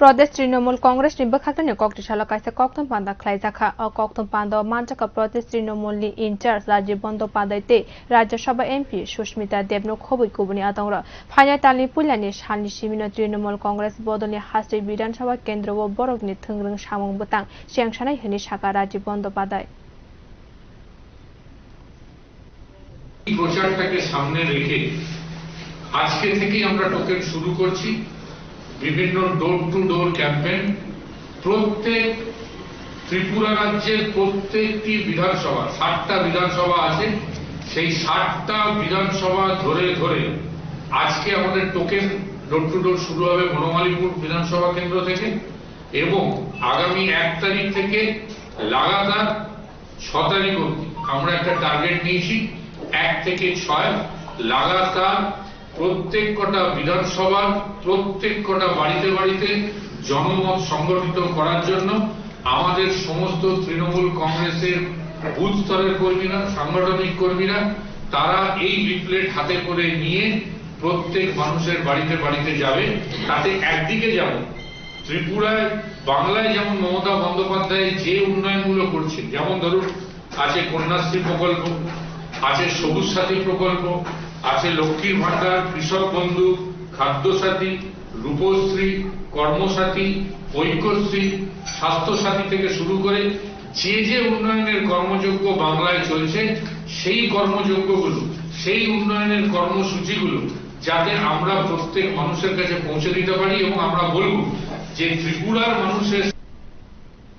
प्रदेश तृणमूल कांग्रेस नि बखाक्ने कक्टिशाला काइसे कक्तम पान्दा ख्लाइजाखा कक्तम पान्दा मान्चका प्रदेश तृणमूल नि इन्चार्ज राजीव बन्दोपाध्याय राज्यसभा एमपी सुस्मिता देवनो खबै कुबुनी आतंग फाइना तालनि पुल्यानि सालनि सिमिनो तृणमूल कांग्रेस बदलनि हास्रि विधानसभा केन्द्र व बरगनि थोंग्रों सामुं बतां सेंसानाय हनि साका राजीव बन्दोपाध्याय প্রচারটাকে সামনে রেখে আজকে থেকেই আমরা টোকেন শুরু করছি বিভিন্ন ডোর টু ডোর ক্যাম্পেইন প্রত্যেক ত্রিপুরা রাজ্যের প্রত্যেকটি বিধানসভা 60টা বিধানসভা আছে সেই 60টা বিধানসভা ধরে ধরে আজকে আমাদের টোকেন ডোর টু ডোর শুরু হবে বনমালীপুর বিধানসভা কেন্দ্র থেকে এবং আগামী 1 তারিখ থেকে লাগাতার 6 তারিখ অবধি আমরা একটা টার্গেট নিয়েছি 1 থেকে 6 লাগাতার প্রত্যেক কটা বিধানসভা প্রত্যেক কটা বাড়িতে বাড়িতে জনমত সংগঠিত করার জন্য আমাদের সমস্ত তৃণমূল কংগ্রেসের বুথ স্তরের কর্মীরা সাংগঠনিক কর্মীরা তারা এই লিফলেট হাতে করে নিয়ে প্রত্যেক মানুষের বাড়িতে বাড়িতে যাবে তাতে একদিকে যেমন ত্রিপুরায় বাংলায় যেমন মমতা বন্দ্যোপাধ্যায় যে উন্নয়নগুলো করছে যেমন ধরুন আছে কন্যাশ্রী প্রকল্প আছে সবুজ সাথী প্রকল্প আছে লক্ষ্মীর ভান্ডার কৃষক বন্ধু খাদ্য সাথী রূপশ্রী কর্মসাথী ঐক্যশ্রী স্বাস্থ্য সাথী থেকে শুরু করে যে যে উন্নয়নের কর্মযোগ্য বাংলায় চলছে সেই কর্মযোগ্যগুলো সেই উন্নয়নের কর্মসূচিগুলো যাতে আমরা প্রত্যেক মানুষের কাছে পৌঁছে দিতে পারি এবং আমরা বলবো যে ত্রিপুরার মানুষের